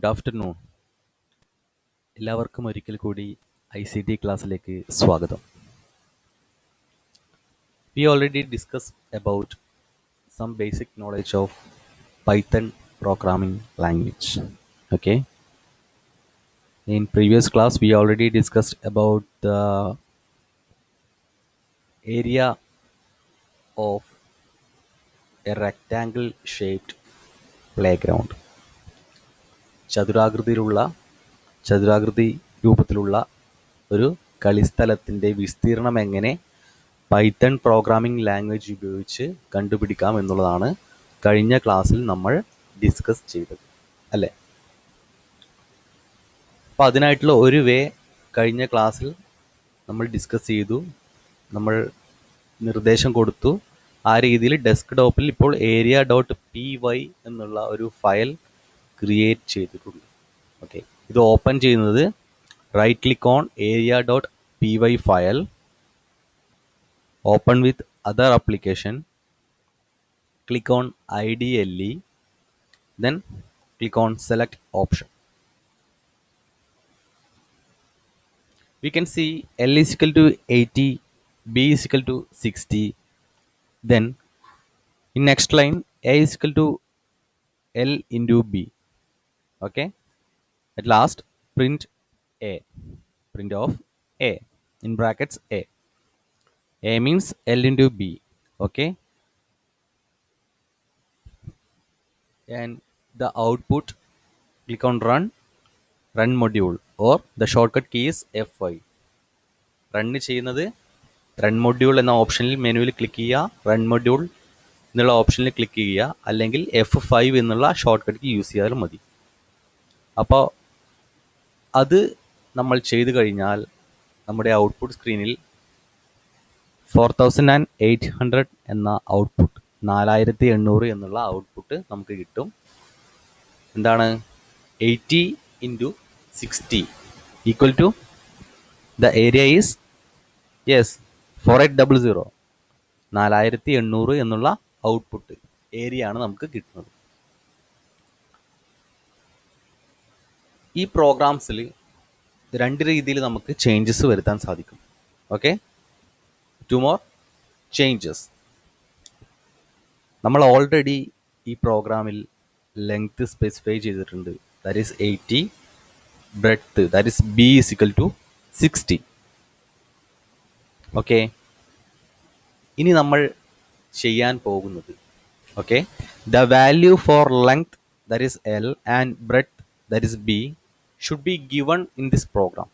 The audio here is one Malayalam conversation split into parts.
Good afternoon. എല്ലാവർക്കും ഒരിക്കൽ കൂടി ICT ക്ലാസ്സിലേക്ക് സ്വാഗതം. We already discussed about some basic knowledge of Python programming language. Okay. In previous class, we already discussed about the area of a rectangle shaped playground. ചതുരാകൃതി രൂപത്തിലുള്ള ഒരു കളിസ്ഥലത്തിൻ്റെ വിസ്തീർണം എങ്ങനെ പൈത്തൺ പ്രോഗ്രാമിംഗ് ലാംഗ്വേജ് ഉപയോഗിച്ച് കണ്ടുപിടിക്കാം എന്നുള്ളതാണ് കഴിഞ്ഞ ക്ലാസ്സിൽ നമ്മൾ ഡിസ്കസ് ചെയ്തത്, അല്ലേ? അപ്പോൾ അതിനായിട്ടുള്ള ഒരു വേ കഴിഞ്ഞ ക്ലാസ്സിൽ നമ്മൾ ഡിസ്കസ് ചെയ്തു, നമ്മൾ നിർദ്ദേശം കൊടുത്തു. ആ രീതിയിൽ ഡെസ്ക്ടോപ്പിൽ ഇപ്പോൾ area.py എന്നുള്ള ഒരു ഫയൽ ക്രിയേറ്റ് ചെയ്തിട്ടുണ്ട്. ഓക്കെ, ഇത് ഓപ്പൺ ചെയ്യുന്നത് right click on area.py file, open with other application, click on IDLE, then click on select option. We can see L is equal to 80, B is equal to 60, then in next line A is equal to L into B. Okay, at last print of A in brackets A means L into B. Okay, and the output, click on run module, or the shortcut key is F5. Run ചെയ്യുന്നത് റൺ മൊഡ്യൂൾ എന്ന ഓപ്ഷനിൽ മെനുവിൽ ക്ലിക്ക് ചെയ്യുക, റൺ മൊഡ്യൂൾ എന്നുള്ള ഓപ്ഷനിൽ ക്ലിക്ക് ചെയ്യുക, അല്ലെങ്കിൽ F5 എന്നുള്ള ഷോർട്ട് കട്ട് കീ യൂസ് ചെയ്താലും മതി. അപ്പോൾ അത് നമ്മൾ ചെയ്തു കഴിഞ്ഞാൽ നമ്മുടെ ഔട്ട്പുട്ട് സ്ക്രീനിൽ 4800 എന്ന ഔട്ട്പുട്ട്, 4800 എന്നുള്ള ഔട്ട്പുട്ട് നമുക്ക് കിട്ടും. എന്താണ്? 80 into 60 equal to the area is 4800. 4800 എന്നുള്ള ഔട്ട്പുട്ട് ഏരിയ ആണ് നമുക്ക് കിട്ടുന്നത്. ഈ പ്രോഗ്രാംസിൽ രണ്ട് രീതിയിൽ നമുക്ക് ചേഞ്ചസ് വരുത്താൻ സാധിക്കും. Okay, 2 more changes. നമ്മൾ ഓൾറെഡി ഈ പ്രോഗ്രാമിൽ ലെങ്ത് സ്പെസിഫൈ ചെയ്തിട്ടുണ്ട്. That is 80, breadth that is B is equal to 60. Okay, ഇനി നമ്മൾ ചെയ്യാൻ പോകുന്നത്, okay, the value for length that is L and breadth that is B should be given in this program.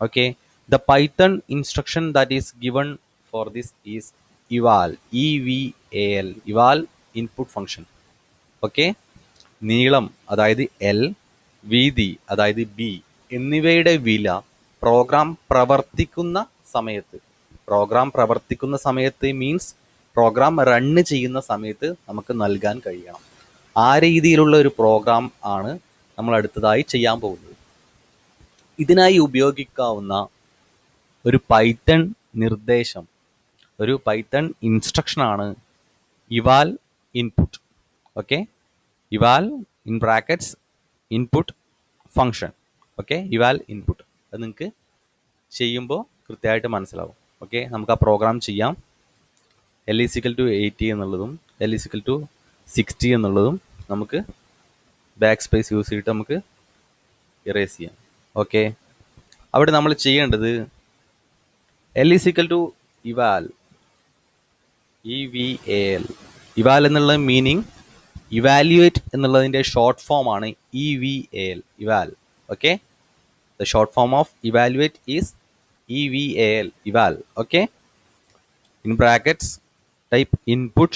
Okay, the Python instruction that is given for this is eval, eval input function. Okay, നീളം അതായത് L, വീതി അതായത് B എന്നിവയുടെ വില പ്രോഗ്രാം പ്രവർത്തിക്കുന്ന സമയത്ത് മീൻസ് പ്രോഗ്രാം റണ്ണ് ചെയ്യുന്ന സമയത്ത് നമുക്ക് നൽകാൻ കഴിയണം. ആ രീതിയിലുള്ള ഒരു പ്രോഗ്രാം ആണ് നമ്മൾ അടുത്തതായി ചെയ്യാൻ പോകുന്നത്. ഇതിനായി ഉപയോഗിക്കാവുന്ന ഒരു പൈത്തൺ നിർദ്ദേശം, ഒരു പൈത്തൺ ഇൻസ്ട്രക്ഷനാണ് eval input. Okay, eval in brackets input function. Okay, eval input. അത് നിങ്ങൾക്ക് ചെയ്യുമ്പോൾ കൃത്യമായിട്ട് മനസ്സിലാവും. ഓക്കെ, നമുക്ക് ആ പ്രോഗ്രാം ചെയ്യാം. L is equal to 80 എന്നുള്ളതും L is equal to 60 എന്നുള്ളതും നമുക്ക് ബാക്ക് സ്പേസ് യൂസ് ചെയ്തിട്ട് നമുക്ക് ഇറേസ് ചെയ്യാം. ഓക്കെ, അവിടെ നമ്മൾ ചെയ്യേണ്ടത് L is equal to eval, EVAL. Eval എന്നുള്ള മീനിങ് ഇവാലുവേറ്റ് എന്നുള്ളതിൻ്റെ ഷോർട്ട് ഫോം ആണ് EVAL, eval. Okay, the short form of evaluate is EVAL, eval. Okay, in brackets type input.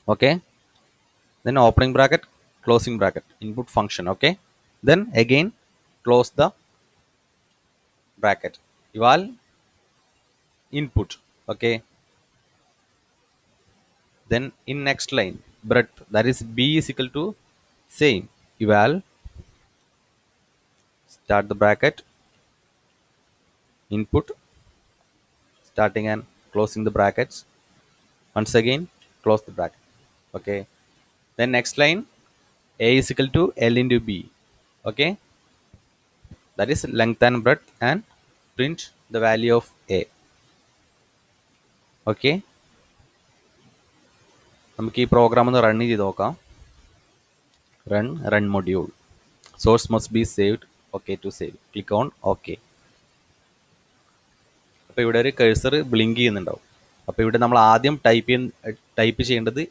Okay, then opening bracket, closing bracket, input function. Okay, then again close the bracket, eval input. Okay, then in next line breadth that is B is equal to same eval, start the bracket, input, starting and closing the brackets, once again close the bracket. Okay, then next line A is equal to L into B. Okay, that is length and breadth, and print the value of A. Okay, നമുക്ക് ഈ പ്രോഗ്രാം ഒന്ന് റൺ ചെയ്ത് നോക്കാം. Run module source must be saved. Okay to save, click on okay. അപ്പോൾ ഇവിടെ ഒരു കഴ്സർ ബ്ലിങ്ക് ചെയ്യുന്നുണ്ടാവും. അപ്പോൾ ഇവിടെ നമ്മൾ ആദ്യം ടൈപ്പ് ചെയ്യേണ്ടത്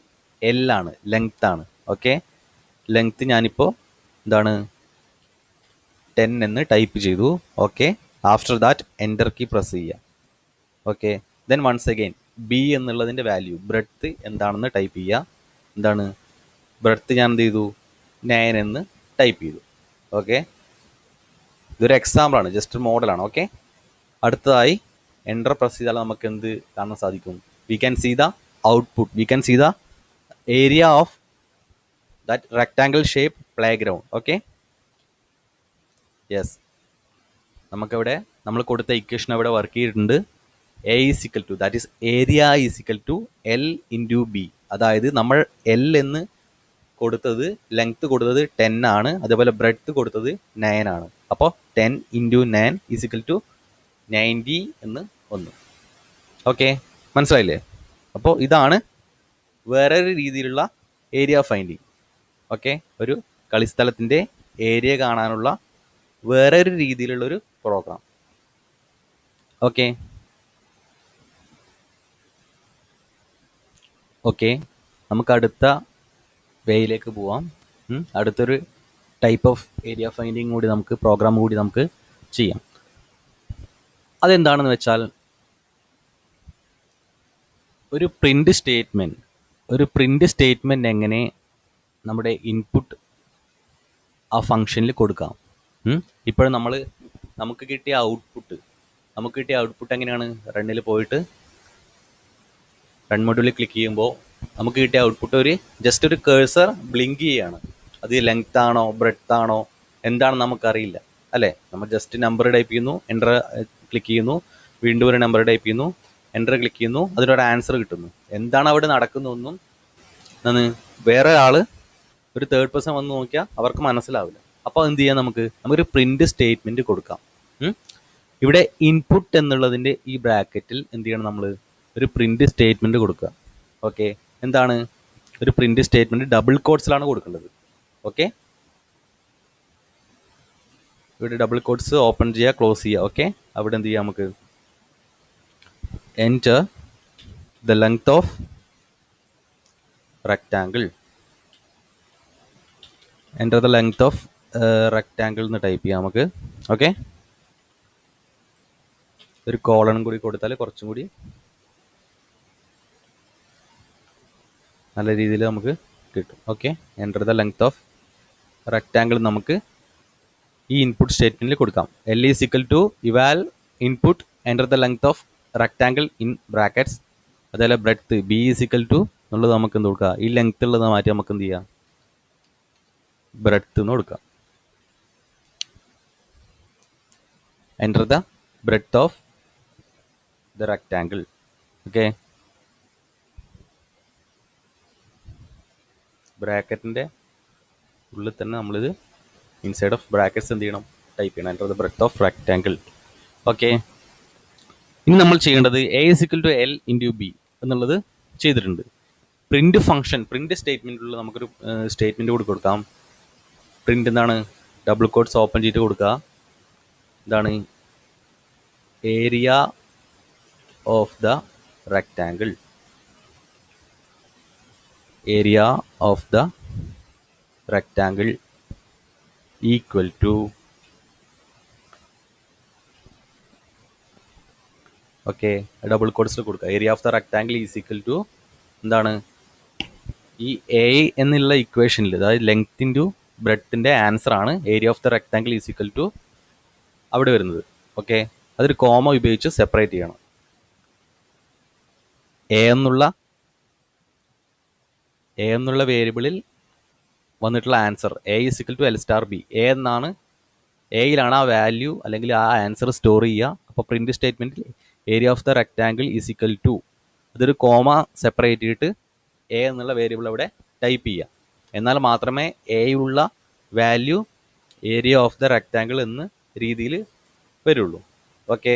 L ആണ്, ലെങ്ത് ആണ്. ഓക്കെ, ലെങ്ത് ഞാനിപ്പോൾ എന്താണ് 10 എന്ന് ടൈപ്പ് ചെയ്തു. Okay, after that enter key press ചെയ്യുക. Okay, then once again B എന്നുള്ളതിൻ്റെ വാല്യൂ ബ്രെഡ്ത്ത് എന്താണെന്ന് ടൈപ്പ് ചെയ്യുക. എന്താണ് ബ്രെഡ്ത്ത് ഞാൻ എന്ത് ചെയ്തു 9 എന്ന് ടൈപ്പ് ചെയ്തു. ഓക്കെ, ഇതൊരു എക്സാമ്പിളാണ്, ജസ്റ്റ് മോഡലാണ്. ഓക്കെ, അടുത്തതായി എൻ്റർ പ്രസ് ചെയ്താൽ നമുക്ക് എന്ത് കാണാൻ സാധിക്കും? We can see the output, we can see the area of that rectangle shape playground. Okay, yes, നമുക്കിവിടെ നമ്മൾ കൊടുത്ത ഇക്വേഷൻ ഇവിടെ വർക്ക് ചെയ്തിട്ടുണ്ട്. A is equal to, that is area is equal to L into B. അതായത് നമ്മൾ L എന്ന് കൊടുത്തത്, ലെങ്ത് കൊടുത്തത് 10 ആണ്, അതേപോലെ ബ്രെഡ്ത്ത് കൊടുത്തത് 9 ആണ്. അപ്പോൾ 10 into 9 is equal to 90 എന്ന് വന്നു. ഓക്കെ, മനസ്സിലായില്ലേ? അപ്പോൾ ഇതാണ് വേറൊരു രീതിയിലുള്ള ഏരിയ ഫൈൻഡിങ്. ഓക്കെ, ഒരു കളിസ്ഥലത്തിൻ്റെ ഏരിയ കാണാനുള്ള വേറൊരു രീതിയിലുള്ളൊരു പ്രോഗ്രാം. ഓക്കെ, ഓക്കെ, നമുക്ക് അടുത്ത വേയിലേക്ക് പോവാം. അടുത്തൊരു ടൈപ്പ് ഓഫ് ഏരിയ ഫൈൻഡിങ് കൂടി നമുക്ക്, പ്രോഗ്രാം കൂടി നമുക്ക് ചെയ്യാം. അതെന്താണെന്ന് വെച്ചാൽ ഒരു പ്രിൻ്റ് സ്റ്റേറ്റ്മെൻറ്റ് എങ്ങനെ നമ്മുടെ ഇൻപുട്ട് ആ ഫങ്ഷനിൽ കൊടുക്കാം. ഇപ്പോൾ നമുക്ക് കിട്ടിയ ഔട്ട്പുട്ട് എങ്ങനെയാണ്? റണ്ണിൽ പോയിട്ട് റൺ മൊഡ്യൂളിൽ ക്ലിക്ക് ചെയ്യുമ്പോൾ നമുക്ക് കിട്ടിയ ഔട്ട്പുട്ട് ജസ്റ്റ് ഒരു കേഴ്സർ ബ്ലിങ്ക് ചെയ്യുകയാണ്. അത് ലെങ്ത് ആണോ ബ്രെഡ്ത്ത് ആണോ എന്താണെന്ന് നമുക്കറിയില്ല, അല്ലേ? നമ്മൾ ജസ്റ്റ് നമ്പർ ടൈപ്പ് ചെയ്യുന്നു, എൻ്റർ ക്ലിക്ക് ചെയ്യുന്നു, വീണ്ടും ഒരു നമ്പർ ടൈപ്പ് ചെയ്യുന്നു, എൻ്റർ ക്ലിക്ക് ചെയ്യുന്നു, അതിനൊരു ആൻസർ കിട്ടുന്നു. എന്താണ് അവിടെ നടക്കുന്നതൊന്നും വേറെ ആൾ, ഒരു തേർഡ് പേഴ്സൺ വന്ന് നോക്കിയാൽ അവർക്ക് മനസ്സിലാവില്ല. അപ്പോൾ എന്ത് ചെയ്യാം? നമുക്കൊരു പ്രിൻ്റ് സ്റ്റേറ്റ്മെൻറ്റ് കൊടുക്കാം. ഇവിടെ ഇൻപുട്ട് എന്നുള്ളതിൻ്റെ ഈ ബ്രാക്കറ്റിൽ എന്ത് ചെയ്യണം? നമ്മൾ ഒരു പ്രിൻ്റ് സ്റ്റേറ്റ്മെൻറ്റ് കൊടുക്കുക. ഓക്കെ, എന്താണ് ഒരു പ്രിൻ്റ് സ്റ്റേറ്റ്മെൻറ്റ്? ഡബിൾ കോട്ട്സിലാണ് കൊടുക്കേണ്ടത്. ഓക്കെ, ഇവിടെ ഡബിൾ കോട്ട്സ് ഓപ്പൺ ചെയ്യുക, ക്ലോസ് ചെയ്യുക. ഓക്കെ, അവിടെ എന്ത് ചെയ്യാം? നമുക്ക് enter the length of rectangle, enter the length of rectangle എന്ന് ടൈപ്പ് ചെയ്യാം നമുക്ക്. ഓക്കെ, ഒരു കോളനും കൂടി കൊടുത്താൽ കുറച്ചും കൂടി നല്ല രീതിയിൽ നമുക്ക് കിട്ടും. Okay, enter the length of rectangle നമുക്ക് ഈ ഇൻപുട്ട് സ്റ്റേറ്റ്മെൻറ്റിൽ കൊടുക്കാം. L is equal to eval input enter the length of rectangle in brackets. അതേപോലെ breadth B is equal to എന്നുള്ളത് നമുക്ക് എന്ത് കൊടുക്കുക? ഈ ലെങ്ത് ഉള്ളത് മാറ്റി നമുക്ക് എന്ത് ചെയ്യാം? ബ്രെഡ്ത്ത് എന്ന് കൊടുക്കാം. Enter the breadth of the rectangle. Okay, ബ്രാക്കറ്റിൻ്റെ ഉള്ളിൽ തന്നെ നമ്മളിത് ഇൻസൈഡ് ഓഫ് ബ്രാക്കറ്റ്സ് എന്ത് ചെയ്യണം? ടൈപ്പ് ചെയ്യണം. Enter the breadth of rectangle. Okay, ഇനി നമ്മൾ ചെയ്യേണ്ടത് A is equal to L into B എന്നുള്ളത് ചെയ്തിട്ടുണ്ട്. പ്രിൻ്റ് സ്റ്റേറ്റ്മെൻറ്റിലുള്ള നമുക്കൊരു സ്റ്റേറ്റ്മെൻറ്റ് കൂടി കൊടുക്കാം. പ്രിൻ്റ് എന്താണ്? ഡബിൾ കോട്ട്സ് ഓപ്പൺ ചെയ്തിട്ട് കൊടുക്കുക. എന്താണ്? Area of the rectangle, area of the rectangle equal to, okay, double കോട്ട്സിൽ കൊടുക്കുക. Area of the rectangle is equal to എന്താണ്? ഈ എ എന്നുള്ള ഇക്വേഷനിൽ, അതായത് ലെങ്ത് ഇൻറ്റു ബ്രെഡ്ത്തിൻ്റെ ആൻസർ ആണ് area of the rectangle is equal to അവിടെ വരുന്നത്. ഓക്കെ, അതൊരു കോമ ഉപയോഗിച്ച് സെപ്പറേറ്റ് ചെയ്യണം. എ എന്നുള്ള വേരിയബിളിൽ വന്നിട്ടുള്ള answer A is equal to L star B. A എന്നാണ്, എയിലാണ് ആ വാല്യൂ അല്ലെങ്കിൽ ആ ആൻസർ സ്റ്റോർ ചെയ്യുക. അപ്പോൾ പ്രിൻ്റ് സ്റ്റേറ്റ്മെൻറ്റിൽ area of the rectangle is equal to, അതൊരു കോമ സെപ്പറേറ്റ് ചെയ്തിട്ട് എ എന്നുള്ള വേരിയബിൾ അവിടെ ടൈപ്പ് ചെയ്യുക. എന്നാൽ മാത്രമേ എയുള്ള value area of the rectangle എന്ന രീതിയിൽ വരുള്ളൂ. ഓക്കെ,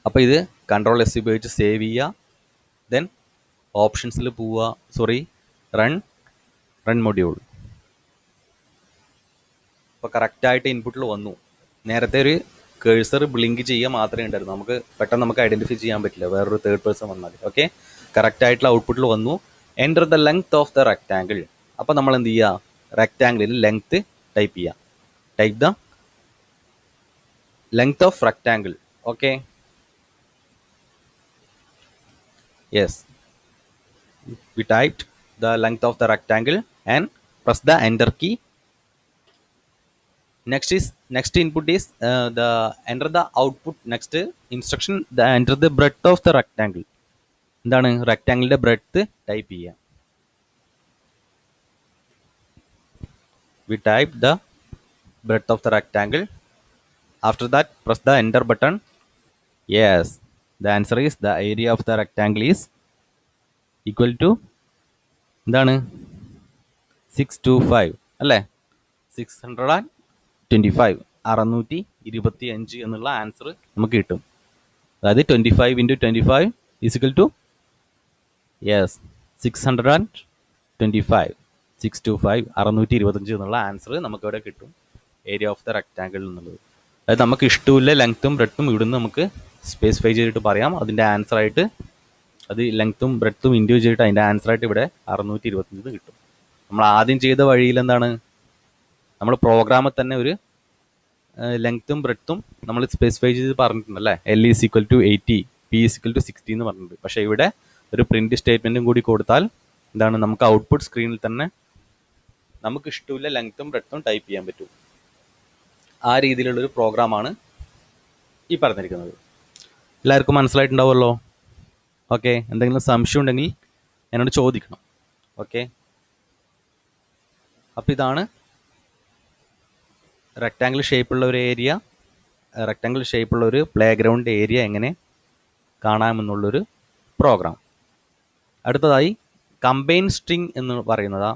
അപ്പോൾ ഇത് കൺട്രോൾ എസ് ഉപയോഗിച്ച് സേവ് ചെയ്യുക. ദെൻ ഓപ്ഷൻസിൽ പോവുക, റൺ മൊഡ്യൂൾ. ഇപ്പോൾ കറക്റ്റായിട്ട് ഇൻപുട്ടിൽ വന്നു. നേരത്തെ ഒരു കേഴ്സർ ബ്ലിങ്ക് ചെയ്യുക മാത്രമേ ഉണ്ടായിരുന്നു, പെട്ടെന്ന് നമുക്ക് ഐഡൻറ്റിഫൈ ചെയ്യാൻ പറ്റില്ല വേറൊരു തേർഡ് പേഴ്സൺ വന്നാൽ. ഓക്കെ, കറക്റ്റായിട്ടുള്ള ഔട്ട്പുട്ടിൽ വന്നു. Enter the length of the rectangle. അപ്പോൾ നമ്മൾ എന്ത് ചെയ്യുക, റെക്റ്റാങ്കിളിൽ ലെങ്ത് ടൈപ്പ് ചെയ്യുക. Type the length of rectangle. Okay, yes, we typed the length of the rectangle and press the enter key. Next input is the enter the output. Next instruction, the enter the breadth of the rectangle. എന്താണ് റെക്റ്റാങ്കിളിന്റെ ബ്രെഡ്ത്ത് ടൈപ്പ് ചെയ്യുക. we type the breadth of the rectangle. After that press the enter button. Yes, the answer is the area of the rectangle is equal to എന്താണ് 625 അല്ലേ, 625 625 എന്നുള്ള ആൻസർ നമുക്ക് കിട്ടും. അതായത് 25 × 25 ഈസ് ഇക്വൽ ടു യെസ് 625 625 എന്നുള്ള ആൻസർ നമുക്കിവിടെ കിട്ടും, ഏരിയ ഓഫ് ദ റെക്റ്റാങ്കിൾ എന്നുള്ളത്. അതായത് നമുക്ക് ഇഷ്ടമില്ല ലെങ്ത്തും ബ്രെഡ്ത്തും ഇവിടുന്ന് നമുക്ക് സ്പെസിഫൈ ചെയ്തിട്ട് പറയാം. അതിൻ്റെ ആൻസറായിട്ട് അത് ലെങ്ത്തും ബ്രെഡ്ത്തും ഇൻഡിവിജ്വൽ ചെയ്തിട്ട് അതിൻ്റെ ആൻസറായിട്ട് ഇവിടെ 625 കിട്ടും. നമ്മൾ ആദ്യം ചെയ്ത വഴിയിൽ എന്താണ്, നമ്മൾ പ്രോഗ്രാമിൽ തന്നെ ഒരു ലെങ്ത്തും ബ്രെഡ്ത്തും നമ്മൾ സ്പെസിഫൈ ചെയ്ത് പറഞ്ഞിട്ടുണ്ടല്ലേ. L is equal to 80, P is equal to 60 എന്ന് പറഞ്ഞിട്ടുണ്ട്. പക്ഷേ ഇവിടെ ഒരു പ്രിന്റ് സ്റ്റേറ്റ്മെൻറ്റും കൂടി കൊടുത്താൽ എന്താണ്, നമുക്ക് ഔട്ട്പുട്ട് സ്ക്രീനിൽ തന്നെ നമുക്ക് ഇഷ്ടമില്ല ലെങ്ത്തും ബ്രെഡ്ത്തും ടൈപ്പ് ചെയ്യാൻ പറ്റും. ആ രീതിയിലുള്ളൊരു പ്രോഗ്രാമാണ് ഈ പറഞ്ഞിരിക്കുന്നത്. എല്ലാവർക്കും മനസ്സിലായിട്ടുണ്ടാവുമല്ലോ? ഓക്കെ, എന്തെങ്കിലും സംശയം ഉണ്ടെങ്കിൽ എന്നോട് ചോദിക്കണം. ഓക്കെ, അപ്പോൾ ഇതാണ് റെക്റ്റാങ്കിൾ ഷേപ്പുള്ള ഒരു ഏരിയ, റെക്റ്റാങ്കിൾ ഷേപ്പുള്ള ഒരു പ്ലേ ഗ്രൗണ്ട് ഏരിയ എങ്ങനെ കാണാമെന്നുള്ളൊരു പ്രോഗ്രാം. അടുത്തതായി കമ്പൈൻ സ്ട്രിങ് എന്ന് പറയുന്നത്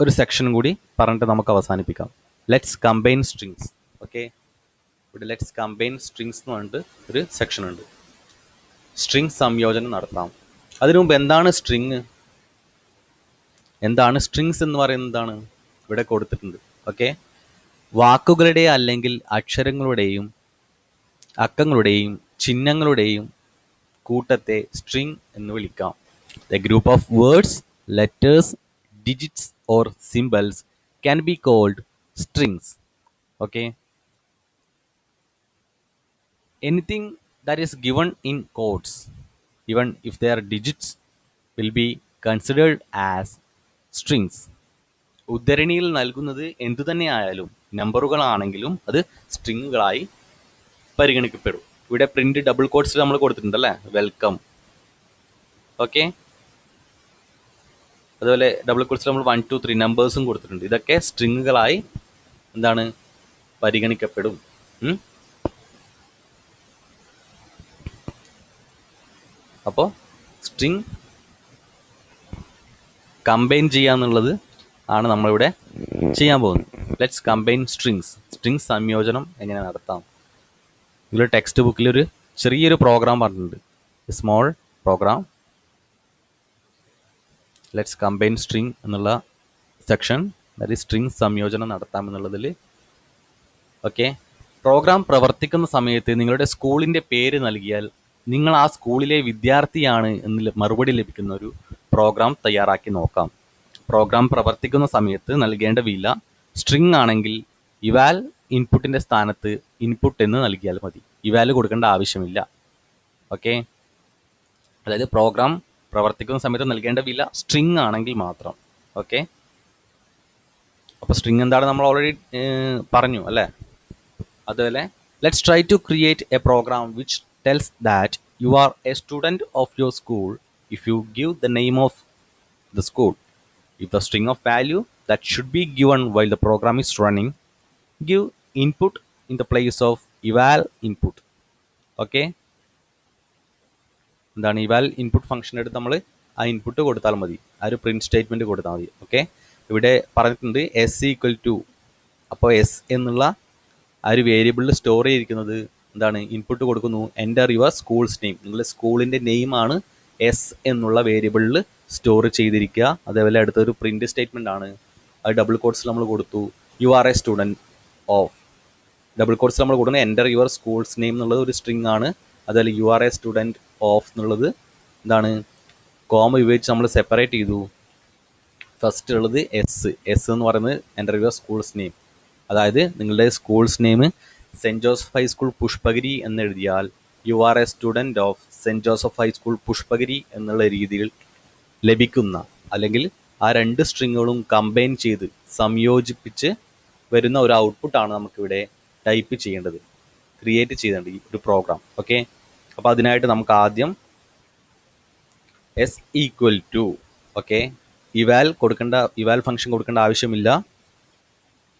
ഒരു സെക്ഷൻ കൂടി പറഞ്ഞിട്ട് നമുക്ക് അവസാനിപ്പിക്കാം. Let's combine strings. ഓക്കെ, ഇവിടെ ലെറ്റ്സ് കമ്പൈൻ സ്ട്രിങ്സ് എന്ന് പറഞ്ഞിട്ട് ഒരു സെക്ഷൻ ഉണ്ട്. സ്ട്രിങ് സംയോജനം നടത്താം. അതിനു മുമ്പ് എന്താണ് സ്ട്രിങ്, എന്താണ് സ്ട്രിങ്സ് എന്ന് പറയുന്നതാണ് ഇവിടെ കൊടുത്തിട്ടുണ്ട്. ഓക്കെ, വാക്കുകളുടെ അല്ലെങ്കിൽ അക്ഷരങ്ങളുടെയും അക്കങ്ങളുടെയും ചിഹ്നങ്ങളുടെയും കൂട്ടത്തെ സ്ട്രിങ് എന്ന് വിളിക്കാം. The group of words, letters, digits or symbols can be called strings. Okay, anything that is given in quotes, even if they are digits, will be considered as strings. ഉദ്ധരണിയിൽ നൽകുന്നത് എന്തു തന്നെയായാലും നമ്പറുകളാണെങ്കിലും അത് സ്ട്രിങ്ങുകളായി പരിഗണിക്കപ്പെടും. ഇവിടെ പ്രിന്റ് ഡബിൾ കോട്ട്സ് നമ്മൾ കൊടുത്തിട്ടുണ്ടല്ലേ, വെൽക്കം. ഓക്കെ, അതുപോലെ ഡബിൾ കോട്ട്സ് നമ്മൾ 1 2 3 നമ്പേഴ്സും കൊടുത്തിട്ടുണ്ട്. ഇതൊക്കെ സ്ട്രിങ്ങുകളായി എന്താണ് പരിഗണിക്കപ്പെടും. അപ്പോൾ സ്ട്രിങ് കമ്പൈൻ ചെയ്യാന്നുള്ളത് ആണ് നമ്മളിവിടെ ചെയ്യാൻ പോകുന്നത്. Let's combine strings. സ്ട്രിങ് സംയോജനം എങ്ങനെ നടത്താം. ഇതിൽ ടെക്സ്റ്റ് ബുക്കിൽ ഒരു ചെറിയൊരു പ്രോഗ്രാം പറഞ്ഞിട്ടുണ്ട്, small program. Let's combine string എന്നുള്ള സെക്ഷൻ, അതായത് സ്ട്രിങ് സംയോജനം നടത്താം എന്നുള്ളതിൽ. ഓക്കെ, പ്രോഗ്രാം പ്രവർത്തിക്കുന്ന സമയത്ത് നിങ്ങളുടെ സ്കൂളിൻ്റെ പേര് നൽകിയാൽ നിങ്ങൾ ആ സ്കൂളിലെ വിദ്യാർത്ഥിയാണ് എന്ന് മറുപടി ലഭിക്കുന്ന ഒരു പ്രോഗ്രാം തയ്യാറാക്കി നോക്കാം. പ്രോഗ്രാം പ്രവർത്തിക്കുന്ന സമയത്ത് നൽകേണ്ട വില സ്ട്രിങ് ആണെങ്കിൽ ഇവാൽ ഇൻപുട്ടിൻ്റെ സ്ഥാനത്ത് ഇൻപുട്ട് എന്ന് നൽകിയാൽ മതി. ഇവാൽ കൊടുക്കേണ്ട ആവശ്യമില്ല. ഓക്കെ, അതായത് പ്രോഗ്രാം പ്രവർത്തിക്കുന്ന സമയത്ത് നൽകേണ്ട വില സ്ട്രിങ് ആണെങ്കിൽ മാത്രം. ഓക്കെ, അപ്പോൾ സ്ട്രിങ് എന്താണ് നമ്മൾ ഓൾറെഡി പറഞ്ഞു അല്ലേ. അതുപോലെ let's try to create a program which tells that you are a student of your school if you give the name of the school. If the string of value that should be given while the program is running, give input in the place of eval input. Okay, എന്താണ് eval input ഫംഗ്ഷൻ എടുത്ത് നമ്മൾ ആ ഇൻപുട്ട് കൊടുത്താൽ മതി, ആ ഒരു പ്രിൻറ്റ് സ്റ്റേറ്റ്മെൻറ്റ് കൊടുത്താൽ മതി. ഓക്കെ, ഇവിടെ പറഞ്ഞിട്ടുണ്ട് എസ് ഈക്വൽ ടു. അപ്പോൾ എസ് എന്നുള്ള ആ ഒരു വേരിയബിളിൽ സ്റ്റോർ ചെയ്തിരിക്കുന്നത് എന്താണ്? ഇൻപുട്ട് കൊടുക്കുന്നു, എൻ്റർ യുവർ സ്കൂൾസ് നെയിം. നിങ്ങളുടെ സ്കൂളിൻ്റെ നെയിമാണ് എസ് എന്നുള്ള വേരിയബിളിൽ സ്റ്റോർ ചെയ്തിരിക്കുക. അതേപോലെ അടുത്തൊരു പ്രിൻറ്റ് സ്റ്റേറ്റ്മെൻ്റ് ആണ്, അത് ഡബിൾ കോട്ട്സിൽ നമ്മൾ കൊടുത്തു, you are a student of. Double കോട്ട്സിൽ നമ്മൾ കൊടുക്കുന്നത് എൻ്റർ യുവർ സ്കൂൾസ് നെയിം എന്നുള്ളത് ഒരു സ്ട്രിങ് ആണ്. അതുപോലെ U are a student of എന്നുള്ളത് എന്താണ്? കോമ ഉപയോഗിച്ച് നമ്മൾ സെപ്പറേറ്റ് ചെയ്തു. ഫസ്റ്റ് ഉള്ളത് എസ് എന്ന് പറയുന്നത് എൻ്റർ യുവർ സ്കൂൾസ് നെയിം. അതായത് നിങ്ങളുടെ school's name Saint Joseph High School Pushpagiri എന്ന് എഴുതിയാൽ you are a student of Saint Joseph High School Pushpagiri എന്നുള്ള രീതിയിൽ ലഭിക്കുന്ന, അല്ലെങ്കിൽ ആ രണ്ട് സ്ട്രിങ്ങുകളും കമ്പൈൻ ചെയ്ത് സംയോജിപ്പിച്ച് വരുന്ന ഒരു ഔട്ട്പുട്ടാണ് നമുക്കിവിടെ ടൈപ്പ് ചെയ്യേണ്ടത്, ക്രിയേറ്റ് ചെയ്യേണ്ടത് ഈ ഒരു പ്രോഗ്രാം. ഓക്കെ, അപ്പോൾ അതിനായിട്ട് നമുക്ക് ആദ്യം S equal to, okay, eval function കൊടുക്കേണ്ട ആവശ്യമില്ല.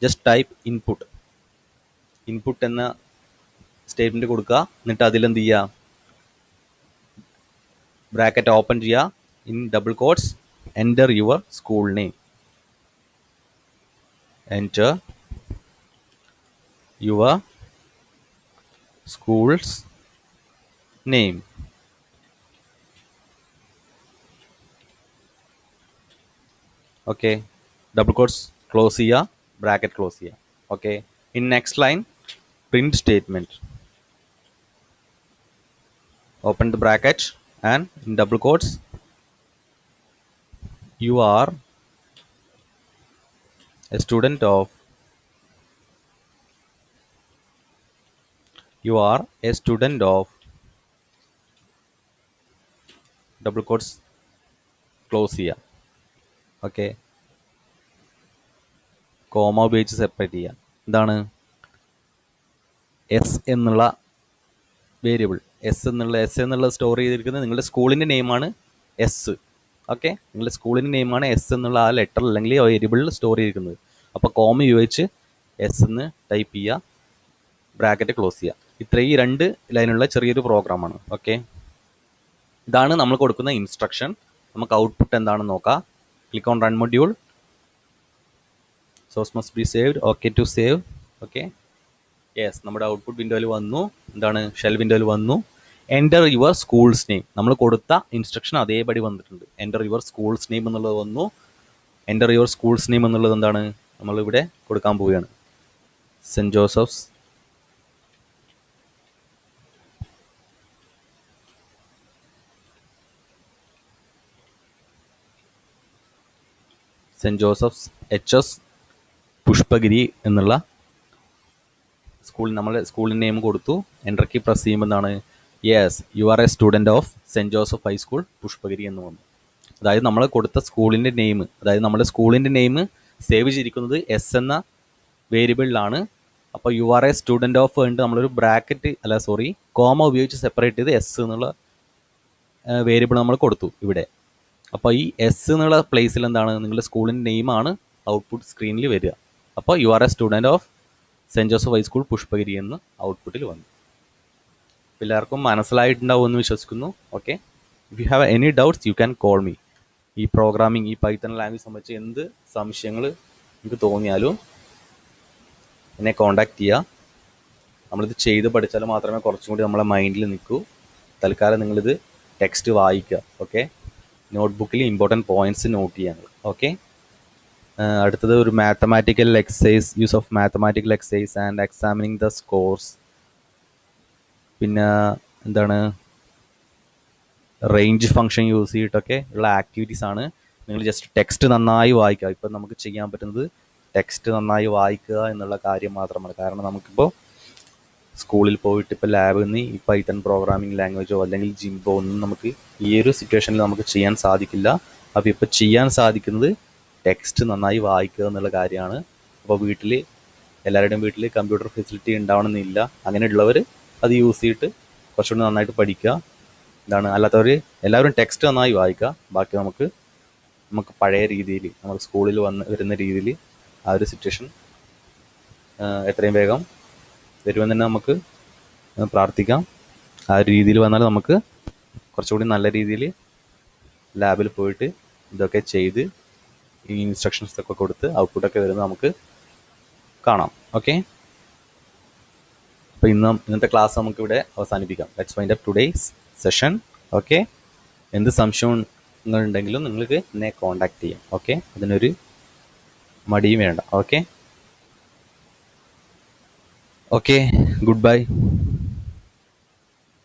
ജസ്റ്റ് ടൈപ്പ് ഇൻപുട്ട് എന്ന സ്റ്റേറ്റ്മെൻറ്റ് കൊടുക്കുക. എന്നിട്ട് അതിലെന്ത് ചെയ്യുക? ബ്രാക്കറ്റ് ഓപ്പൺ ചെയ്യുക, in double quotes enter your school name. Enter your schools name. Okay, double quotes close ചെയ്യുക, ബ്രാക്കറ്റ് ക്ലോസ് ചെയ്യുക. Okay, in next line print statement. Open the bracket and in double quotes you are a student of double quotes close ചെയ്യുക. ഓക്കെ, കോമ ഉപയോഗിച്ച് സെപ്പറേറ്റ് ചെയ്യുക. എന്താണ്? എസ് എന്നുള്ള വേരിയബിൾ, എസ് എന്നുള്ള സ്റ്റോർ ചെയ്തിരിക്കുന്നത് നിങ്ങളുടെ സ്കൂളിൻ്റെ നെയിമാണ് എസ്. ഓക്കെ, നിങ്ങളുടെ സ്കൂളിൻ്റെ നെയിമാണ് എസ് എന്നുള്ള ആ ലെറ്റർ അല്ലെങ്കിൽ ആ വേരിയബിളിൽ സ്റ്റോർ ചെയ്തിരിക്കുന്നത്. അപ്പോൾ കോമ ഉപയോഗിച്ച് എസ് എന്ന് ടൈപ്പ് ചെയ്യുക, ബ്രാക്കറ്റ് ക്ലോസ് ചെയ്യുക. ഇത്രയും ഈ രണ്ട് ലൈനുള്ള ചെറിയൊരു പ്രോഗ്രാമാണ്. ഓക്കെ, ഇതാണ് നമ്മൾ കൊടുക്കുന്ന ഇൻസ്ട്രക്ഷൻ. നമുക്ക് ഔട്ട്പുട്ട് എന്താണെന്ന് നോക്കാം. Click on run module. Source must be saved. Okay to save. Okay, yes, നമ്മുടെ ഔട്ട്പുട്ട് വിൻഡോയിൽ വന്നു. എന്താണ്? ഷെൽ വിൻഡോയിൽ വന്നു. എൻ്റർ യുവർ സ്കൂൾസ് നെയിം, നമ്മൾ കൊടുത്ത ഇൻസ്ട്രക്ഷൻ അതേപടി വന്നിട്ടുണ്ട്. എൻ്റർ യുവർ സ്കൂൾസ് നെയിം എന്നുള്ളത് വന്നു. എൻ്റർ യുവർ സ്കൂൾസ് നെയിം എന്നുള്ളത് എന്താണ്? നമ്മളിവിടെ കൊടുക്കാൻ പോവുകയാണ്, സെൻറ്റ് ജോസഫ്സ് HS പുഷ്പഗിരി എന്നുള്ള നമ്മൾ സ്കൂളിൻ്റെ നെയിം കൊടുത്തു. എൻ്റർ കീ പ്രസ് ചെയ്യുമ്പോൾ എന്താണ്? Yes, you are a student of Saint Joseph High School Pushpagiri എന്ന് വന്നു. അതായത് നമ്മൾ കൊടുത്ത സ്കൂളിൻ്റെ നെയിം, അതായത് നമ്മുടെ സ്കൂളിൻ്റെ നെയിം സേവ് ചെയ്തിരിക്കുന്നത് എസ് എന്ന വേരിയബിളിലാണ്. അപ്പോൾ you are a student of ഉണ്ട്, നമ്മളൊരു കോമ ഉപയോഗിച്ച് സെപ്പറേറ്റ് ചെയ്ത് എസ് എന്നുള്ള വേരിയബിൾ നമ്മൾ കൊടുത്തു ഇവിടെ. അപ്പോൾ ഈ എസ് എന്നുള്ള പ്ലേസിൽ എന്താണ്? നിങ്ങളുടെ സ്കൂളിൻ്റെ നെയിമാണ് ഔട്ട്പുട്ട് സ്ക്രീനിൽ വരിക. അപ്പോൾ you are a student of Saint Joseph High School Pushpagiri എന്ന് ഔട്ട്പുട്ടിൽ വന്നു. എല്ലാവർക്കും മനസ്സിലായിട്ടുണ്ടാവുമെന്ന് വിശ്വസിക്കുന്നു. Okay, if you have any doubts you can call me. ഈ പ്രോഗ്രാമിംഗ്, ഈ പൈത്തൺ ലാംഗ്വേജ് സംബന്ധിച്ച് എന്ത് സംശയങ്ങൾ നിങ്ങൾക്ക് തോന്നിയാലും എന്നെ കോൺടാക്റ്റ് ചെയ്യുക. നമ്മളിത് ചെയ്ത് പഠിച്ചാൽ മാത്രമേ കുറച്ചും കൂടി നമ്മളെ മൈൻഡിൽ നിൽക്കൂ. തൽക്കാലം നിങ്ങളിത് ടെക്സ്റ്റ് വായിക്കുക. ഓക്കെ, നോട്ട്ബുക്കിൽ ഇമ്പോർട്ടൻറ്റ് പോയിൻറ്റ്സ് നോട്ട് ചെയ്യാൻ. ഓക്കെ, അടുത്തത് ഒരു mathematical exercise, use of mathematical exercise and examining the scores. പിന്നെ എന്താണ്? റേഞ്ച് ഫംഗ്ഷൻ യൂസ് ചെയ്തിട്ടൊക്കെ ഉള്ള ആക്ടിവിറ്റീസ് ആണ്. നിങ്ങൾ ജസ്റ്റ് ടെക്സ്റ്റ് നന്നായി വായിക്കുക. ഇപ്പം നമുക്ക് ചെയ്യാൻ പറ്റുന്നത് ടെക്സ്റ്റ് നന്നായി വായിക്കുക എന്നുള്ള കാര്യം മാത്രമാണ്. കാരണം നമുക്കിപ്പോൾ സ്കൂളിൽ പോയിട്ട് ഇപ്പോൾ ലാബിൽ നിന്ന് ഈ പൈത്തൺ പ്രോഗ്രാമിംഗ് ലാംഗ്വേജോ അല്ലെങ്കിൽ ജിംബോ ഒന്നും നമുക്ക് ഈ ഒരു സിറ്റുവേഷനിൽ നമുക്ക് ചെയ്യാൻ സാധിക്കില്ല. അപ്പോൾ ഇപ്പോൾ ചെയ്യാൻ സാധിക്കുന്നത് ടെക്സ്റ്റ് നന്നായി വായിക്കുക എന്നുള്ള കാര്യമാണ്. അപ്പോൾ എല്ലാവരുടെയും വീട്ടിൽ കമ്പ്യൂട്ടർ ഫെസിലിറ്റി ഉണ്ടാവണമെന്നില്ല. അങ്ങനെയുള്ളവർ അത് യൂസ് ചെയ്തിട്ട് കുറച്ചുകൂടി നന്നായിട്ട് പഠിക്കുക. അല്ലാത്തവർ എല്ലാവരും ടെക്സ്റ്റ് നന്നായി വായിക്കുക. ബാക്കി നമുക്ക് പഴയ രീതിയിൽ നമുക്ക് സ്കൂളിൽ വരുന്ന രീതിയിൽ ആ ഒരു സിറ്റുവേഷൻ എത്രയും വേഗം വരുമെന്ന് തന്നെ നമുക്ക് പ്രാർത്ഥിക്കാം. ആ ഒരു രീതിയിൽ വന്നാൽ നമുക്ക് കുറച്ചുകൂടി നല്ല രീതിയിൽ ലാബിൽ പോയിട്ട് ഇതൊക്കെ ചെയ്ത് ഈ ഇൻസ്ട്രക്ഷൻസ് ഒക്കെ കൊടുത്ത് ഔട്ട്പുട്ടൊക്കെ വരുന്നത് നമുക്ക് കാണാം. ഓക്കെ, അപ്പോൾ ഇന്നത്തെ ക്ലാസ് നമുക്കിവിടെ അവസാനിപ്പിക്കാം. Let's wind up today's session. Okay, എന്ത് സംശയങ്ങളുണ്ടെങ്കിലും നിങ്ങൾക്ക് എന്നെ കോൺടാക്ട് ചെയ്യാം. ഓക്കെ, അതിനൊരു മടിയും വേണ്ട. Okay, good bye.